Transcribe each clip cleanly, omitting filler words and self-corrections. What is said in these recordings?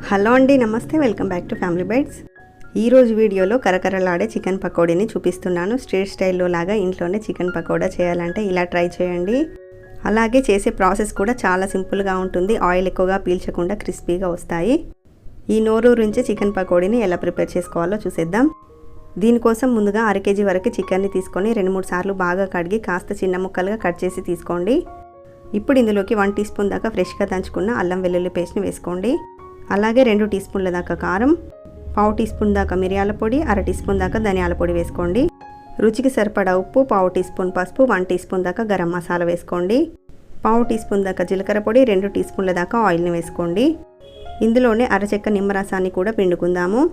Hello అండి, నమస్తే. Welcome back to Family Bytes. ఈరోజు వీడియోలో కరకరలాడే చికెన్ పకోడీని చూపిస్తున్నాను. స్ట్రీట్ స్టైల్లో లాగా ఇంట్లోనే చికెన్ పకోడా చేయాలంటే ఇలా ట్రై చేయండి. అలాగే చేసే ప్రాసెస్ కూడా చాలా సింపుల్గా ఉంటుంది. ఆయిల్ ఎక్కువగా పీల్చకుండా క్రిస్పీగా వస్తాయి. ఈ నోరూరించి చికెన్ పకోడీని ఎలా ప్రిపేర్ చేసుకోవాలో చూసేద్దాం. దీనికోసం ముందుగా 1/2 kg వరకు చికెన్ని తీసుకొని 2-3 సార్లు బాగా కడిగి కాస్త చిన్న ముక్కలుగా కట్ చేసి తీసుకోండి. ఇప్పుడు ఇందులోకి 1 టీ స్పూన్ దాకా ఫ్రెష్గా దంచుకున్న అల్లం వెల్లుల్లి పేస్ట్ని వేసుకోండి. అలాగే 2 టీ స్పూన్ల దాకా కారం, 1/2 టీ స్పూన్ దాకా మిరియాల పొడి, 1/2 టీ స్పూన్ దాకా ధనియాల పొడి వేసుకోండి. రుచికి సరిపడా ఉప్పు, 1/2 టీ స్పూన్ పసుపు, 1 టీ స్పూన్ దాకా గరం మసాలా వేసుకోండి. 1/2 టీ స్పూన్ దాకా జీలకర్ర పొడి, 2 టీ స్పూన్ల దాకా ఆయిల్ని వేసుకోండి. ఇందులోనే అరచెక్క నిమ్మరసాన్ని కూడా పిండుకుందాము.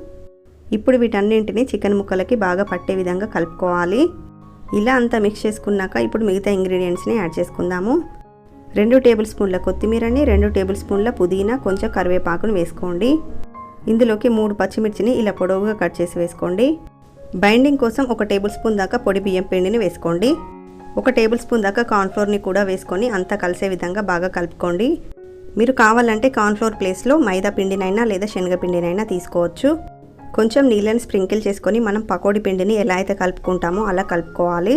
ఇప్పుడు వీటన్నింటినీ చికెన్ ముక్కలకి బాగా పట్టే విధంగా కలుపుకోవాలి. ఇలా అంతా మిక్స్ చేసుకున్నాక ఇప్పుడు మిగతా ఇంగ్రీడియంట్స్ని యాడ్ చేసుకుందాము. 2 టేబుల్ స్పూన్ల కొత్తిమీరని, 2 టేబుల్ స్పూన్ల పుదీనా, కొంచెం కరివేపాకును వేసుకోండి. ఇందులోకి 3 పచ్చిమిర్చిని ఇలా పొడవుగా కట్ చేసి వేసుకోండి. బైండింగ్ కోసం 1 టేబుల్ స్పూన్ దాకా పొడి బియ్యం పిండిని వేసుకోండి. 1 టేబుల్ స్పూన్ దాకా కార్న్ఫ్లోర్ని కూడా వేసుకొని అంతా కలిసే విధంగా బాగా కలుపుకోండి. మీరు కావాలంటే కార్న్ఫ్లోర్ ప్లేస్లో మైదా పిండినైనా లేదా శనగపిండినైనా తీసుకోవచ్చు. కొంచెం నీళ్ళని స్ప్రింకిల్ చేసుకొని మనం పకోడీ పిండిని ఎలా అయితే కలుపుకుంటామో అలా కలుపుకోవాలి.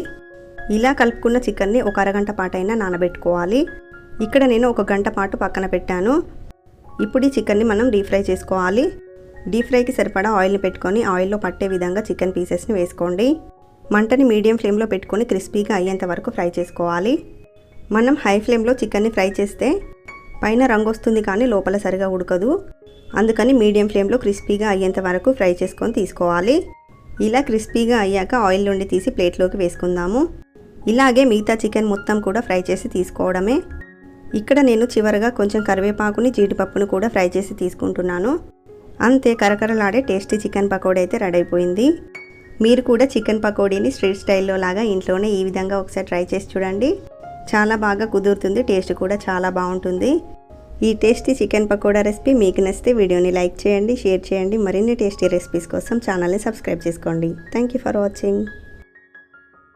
ఇలా కలుపుకున్న చికెన్ని ఒక అరగంట పాటైనా నానబెట్టుకోవాలి. ఇక్కడ నేను 1 గంట పాటు పక్కన పెట్టాను. ఇప్పుడు ఈ చికెన్ని మనం డీప్ ఫ్రై చేసుకోవాలి. డీప్ ఫ్రైకి సరిపడా ఆయిల్ని పెట్టుకొని ఆయిల్లో పట్టే విధంగా చికెన్ పీసెస్ని వేసుకోండి. మంటని మీడియం ఫ్లేమ్లో పెట్టుకొని క్రిస్పీగా అయ్యేంత వరకు ఫ్రై చేసుకోవాలి. మనం హై ఫ్లేమ్లో చికెన్ని ఫ్రై చేస్తే పైన రంగు వస్తుంది కానీ లోపల సరిగా ఉడకదు. అందుకని మీడియం ఫ్లేమ్లో క్రిస్పీగా అయ్యేంత వరకు ఫ్రై చేసుకొని తీసుకోవాలి. ఇలా క్రిస్పీగా అయ్యాక ఆయిల్ నుండి తీసి ప్లేట్లోకి వేసుకుందాము. ఇలాగే మిగతా చికెన్ మొత్తం కూడా ఫ్రై చేసి తీసుకోవడమే. ఇక్కడ నేను చివరగా కొంచెం కరివేపాకుని, జీడిపప్పును కూడా ఫ్రై చేసి తీసుకుంటున్నాను. అంతే, కరకరలాడే టేస్టీ చికెన్ పకోడీ అయితే రెడీ అయిపోయింది. మీరు కూడా చికెన్ పకోడీని స్ట్రీట్ స్టైల్లో లాగా ఇంట్లోనే ఈ విధంగా ఒకసారి ట్రై చేసి చూడండి. చాలా బాగా కుదురుతుంది, టేస్ట్ కూడా చాలా బాగుంటుంది. ఈ టేస్టీ చికెన్ పకోడా రెసిపీ మీకు నచ్చితే వీడియోని లైక్ చేయండి, షేర్ చేయండి. మరిన్ని టేస్టీ రెసిపీస్ కోసం ఛానల్ని సబ్స్క్రైబ్ చేసుకోండి. Thank you for watching.